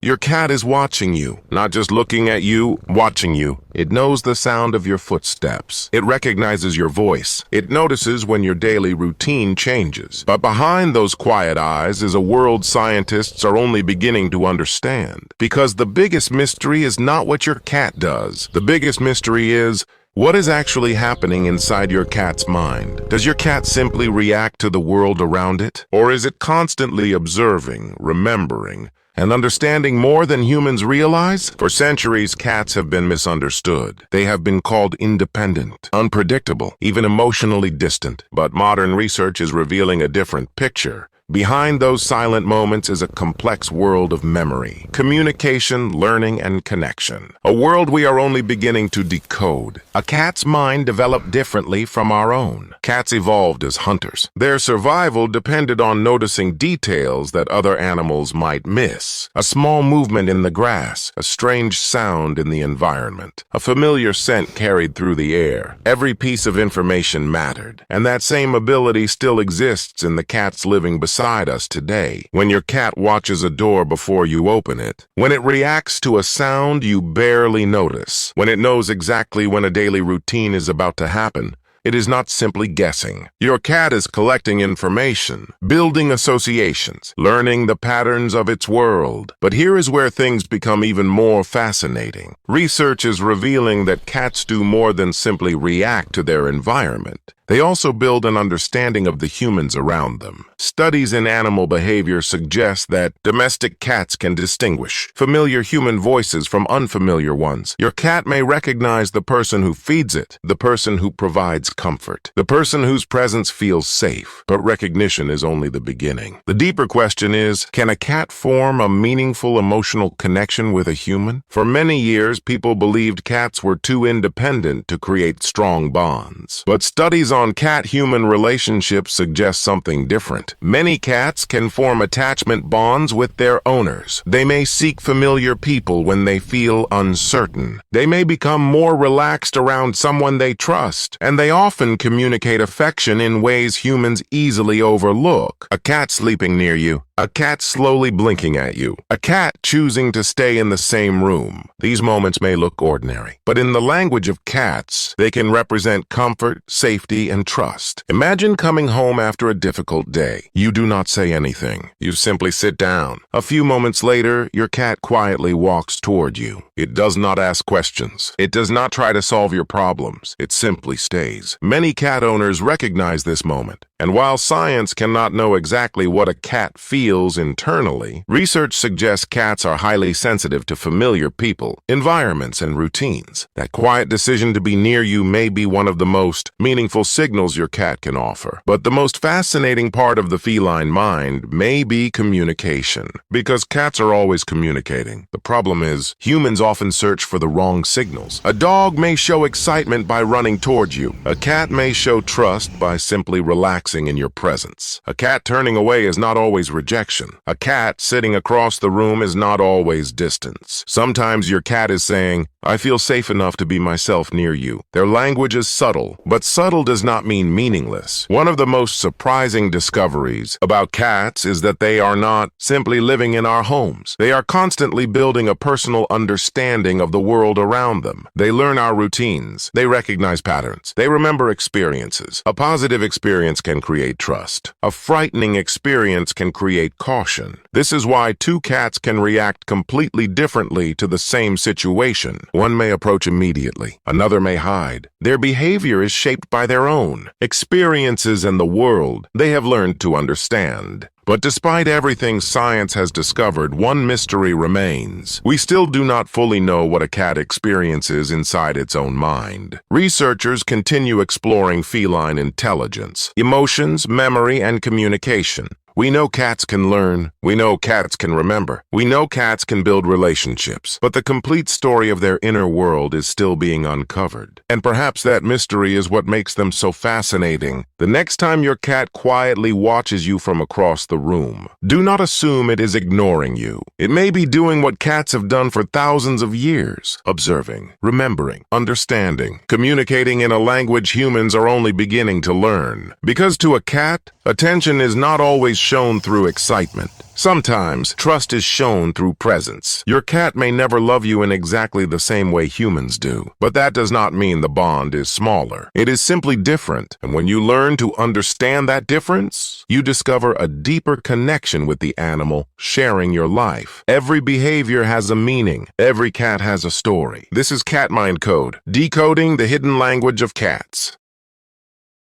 Your cat is watching you, not just looking at you, watching you. It knows the sound of your footsteps. It recognizes your voice. It notices when your daily routine changes. But behind those quiet eyes is a world scientists are only beginning to understand. Because the biggest mystery is not what your cat does. The biggest mystery is, what is actually happening inside your cat's mind? Does your cat simply react to the world around it? Or is it constantly observing, remembering, and understanding more than humans realize? For centuries, cats have been misunderstood. They have been called independent, unpredictable, even emotionally distant. But modern research is revealing a different picture. Behind those silent moments is a complex world of memory, communication, learning, and connection. A world we are only beginning to decode. A cat's mind developed differently from our own. Cats evolved as hunters. Their survival depended on noticing details that other animals might miss. A small movement in the grass, a strange sound in the environment, a familiar scent carried through the air. Every piece of information mattered, and that same ability still exists in the cats living beside us today. When your cat watches a door before you open it, when it reacts to a sound you barely notice, when it knows exactly when a daily routine is about to happen, it is not simply guessing. Your cat is collecting information, building associations, learning the patterns of its world. But here is where things become even more fascinating. Research is revealing that cats do more than simply react to their environment. They also build an understanding of the humans around them. Studies in animal behavior suggest that domestic cats can distinguish familiar human voices from unfamiliar ones. Your cat may recognize the person who feeds it, the person who provides comfort, the person whose presence feels safe. But recognition is only the beginning. The deeper question is, can a cat form a meaningful emotional connection with a human? For many years, people believed cats were too independent to create strong bonds. But studies on cat-human relationships suggest something different. Many cats can form attachment bonds with their owners. They may seek familiar people when they feel uncertain. They may become more relaxed around someone they trust, and they often communicate affection in ways humans easily overlook. A cat sleeping near you, a cat slowly blinking at you, a cat choosing to stay in the same room. These moments may look ordinary, but in the language of cats, they can represent comfort, safety, and trust. Imagine coming home after a difficult day. You do not say anything. You simply sit down. A few moments later, your cat quietly walks toward you. It does not ask questions. It does not try to solve your problems. It simply stays. Many cat owners recognize this moment. And while science cannot know exactly what a cat feels internally, research suggests cats are highly sensitive to familiar people, environments, and routines. That quiet decision to be near you may be one of the most meaningful signals your cat can offer. But the most fascinating part of the feline mind may be communication. Because cats are always communicating. The problem is, humans often search for the wrong signals. A dog may show excitement by running towards you. A cat may show trust by simply relaxing in your presence. A cat turning away is not always rejection. A cat sitting across the room is not always distance. Sometimes your cat is saying, I feel safe enough to be myself near you. Their language is subtle, but subtle does not mean meaningless. One of the most surprising discoveries about cats is that they are not simply living in our homes. They are constantly building a personal understanding of the world around them. They learn our routines. They recognize patterns. They remember experiences. A positive experience can create trust. A frightening experience can create caution. This is why two cats can react completely differently to the same situation. One may approach immediately. Another may hide. Their behavior is shaped by their own experiences and the world they have learned to understand. But despite everything science has discovered, one mystery remains. We still do not fully know what a cat experiences inside its own mind. Researchers continue exploring feline intelligence, emotions, memory, and communication. We know cats can learn. We know cats can remember. We know cats can build relationships. But the complete story of their inner world is still being uncovered. And perhaps that mystery is what makes them so fascinating. The next time your cat quietly watches you from across the room, do not assume it is ignoring you. It may be doing what cats have done for thousands of years, observing, remembering, understanding, communicating in a language humans are only beginning to learn. Because to a cat, attention is not always shown through excitement. Sometimes, trust is shown through presence. Your cat may never love you in exactly the same way humans do, but that does not mean the bond is smaller. It is simply different, and when you learn to understand that difference, you discover a deeper connection with the animal, sharing your life. Every behavior has a meaning. Every cat has a story. This is Cat Mind Code, decoding the hidden language of cats.